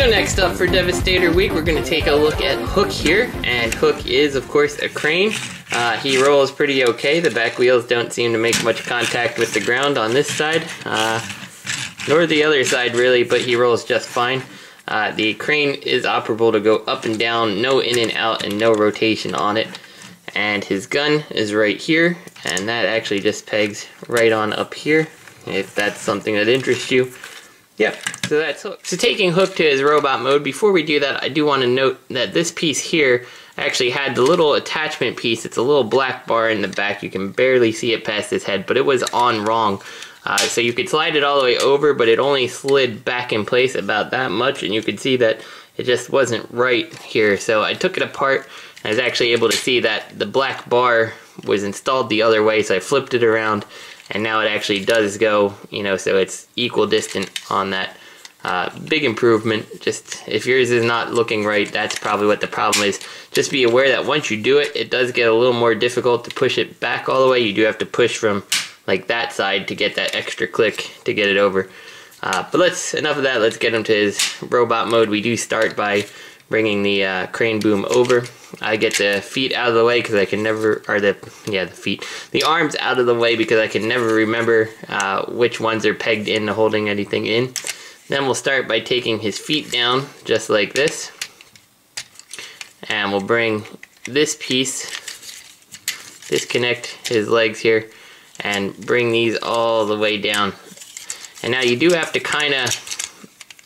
So next up for Devastator Week, we're going to take a look at Hook here, and Hook is, of course, a crane. He rolls pretty okay. The back wheels don't seem to make much contact with the ground on this side, nor the other side really, but he rolls just fine. The crane is operable to go up and down, no in and out, and no rotation on it. And his gun is right here, and that actually just pegs right on up here, if that's something that interests you. Yep, so that's Hook. So taking Hook to his robot mode, before we do that, I do want to note that this piece here actually had the little attachment piece. It's a little black bar in the back. You can barely see it past his head, but it was on wrong. So you could slide it all the way over, but it only slid back in place about that much, and you could see that it just wasn't right here. So I took it apart, and I was actually able to see that the black bar was installed the other way, so I flipped it around, and now it actually does go, you know, so it's equal distant on that. Big improvement. Just if yours is not looking right, that's probably what the problem is. Just be aware that once you do it, it does get a little more difficult to push it back all the way. You do have to push from like that side to get that extra click to get it over. But enough of that, let's get him to his robot mode. We do start by bringing the crane boom over. I get the feet out of the way because I can never, or the feet, the arms out of the way because I can never remember which ones are pegged into holding anything in. Then we'll start by taking his feet down just like this, and we'll bring this piece, disconnect his legs here, and bring these all the way down. And now you do have to kind of,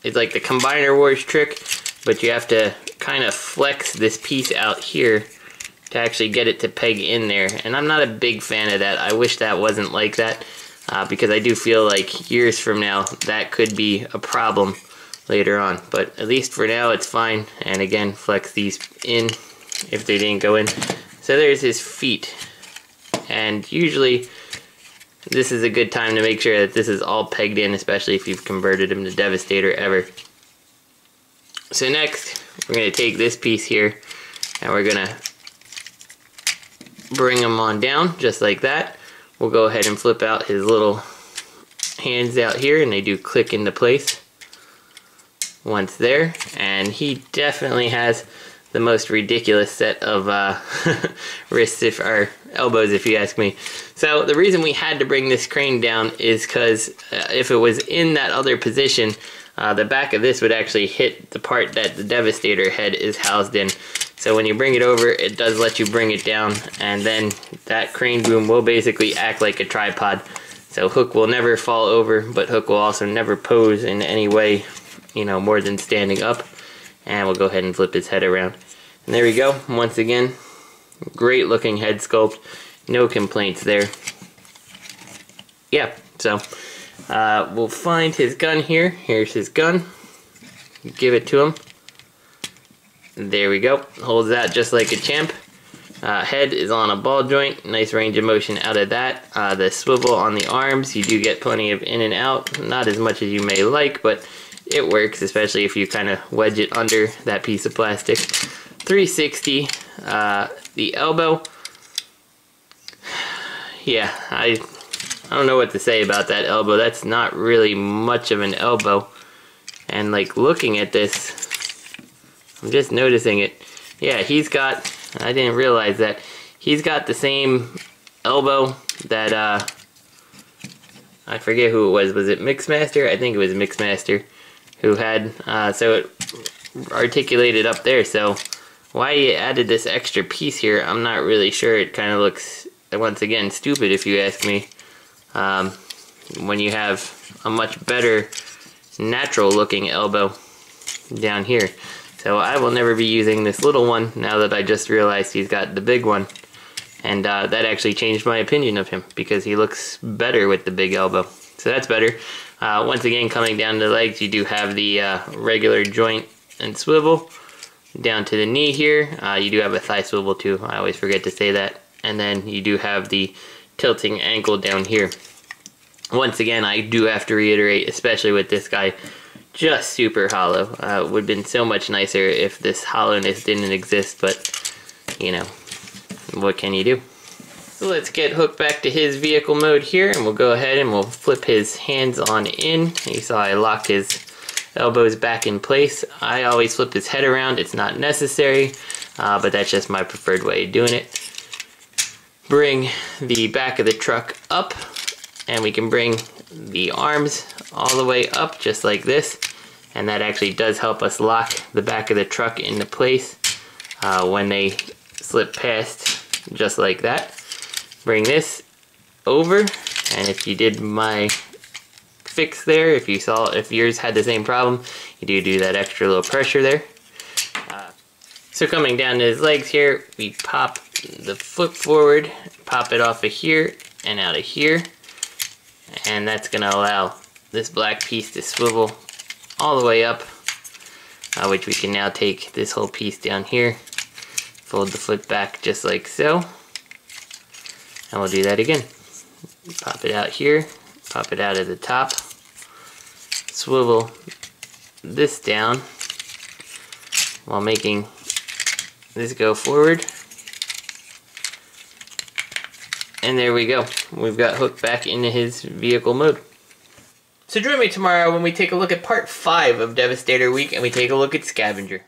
it's like the Combiner Wars trick, but you have to kind of flex this piece out here to actually get it to peg in there. And I'm not a big fan of that. I wish that wasn't like that, because I do feel like years from now that could be a problem later on. But at least for now it's fine. And again, flex these in if they didn't go in. So there's his feet. And usually this is a good time to make sure that this is all pegged in, especially if you've converted him to Devastator ever. So next, we're going to take this piece here, and we're going to bring him on down, just like that. We'll go ahead and flip out his little hands out here, and they do click into place once there. And he definitely has the most ridiculous set of wrists, or elbows, if you ask me. So the reason we had to bring this crane down is because if it was in that other position, the back of this would actually hit the part that the Devastator head is housed in. So when you bring it over, it does let you bring it down, and then that crane boom will basically act like a tripod. So Hook will never fall over, but Hook will also never pose in any way, you know, more than standing up. And we'll go ahead and flip his head around. And there we go. Once again, great looking head sculpt. No complaints there. Yeah, so we'll find his gun here. Here's his gun. Give it to him. There we go. Holds that just like a champ. Head is on a ball joint. Nice range of motion out of that. The swivel on the arms, you do get plenty of in and out. Not as much as you may like, but it works, especially if you kind of wedge it under that piece of plastic. 360. The elbow. Yeah, I don't know what to say about that elbow. That's not really much of an elbow. And like looking at this, I'm just noticing it. Yeah, he's got, I didn't realize that, he's got the same elbow that, I forget who it was it Mixmaster? I think it was Mixmaster who had, so it articulated up there. So why you added this extra piece here, I'm not really sure. It kind of looks, once again, stupid if you ask me, when you have a much better natural looking elbow down here. So I will never be using this little one now that I just realized he's got the big one. And that actually changed my opinion of him because he looks better with the big elbow. So that's better. Once again, coming down the legs, you do have the regular joint and swivel. Down to the knee here, you do have a thigh swivel too. I always forget to say that. And then you do have the tilting ankle down here. Once again, I do have to reiterate, especially with this guy, just super hollow. It would have been so much nicer if this hollowness didn't exist, but, you know, what can you do? So let's get Hook back to his vehicle mode here, and we'll go ahead and we'll flip his hands on in. You saw I locked his elbows back in place. I always flip his head around. It's not necessary, but that's just my preferred way of doing it. Bring the back of the truck up, and we can bring the arms all the way up just like this, and that actually does help us lock the back of the truck into place when they slip past, just like that. Bring this over, and if you did my fix there, if yours had the same problem, you do that extra little pressure there. So coming down to his legs here, we pop the foot forward, pop it off of here and out of here, and that's going to allow this black piece to swivel all the way up, which we can now take this whole piece down here, fold the foot back just like so, and we'll do that again. Pop it out here, pop it out of the top, swivel this down while making this go forward, and there we go. We've got Hook back into his vehicle mode. So join me tomorrow when we take a look at part 5 of Devastator Week and we take a look at Scavenger.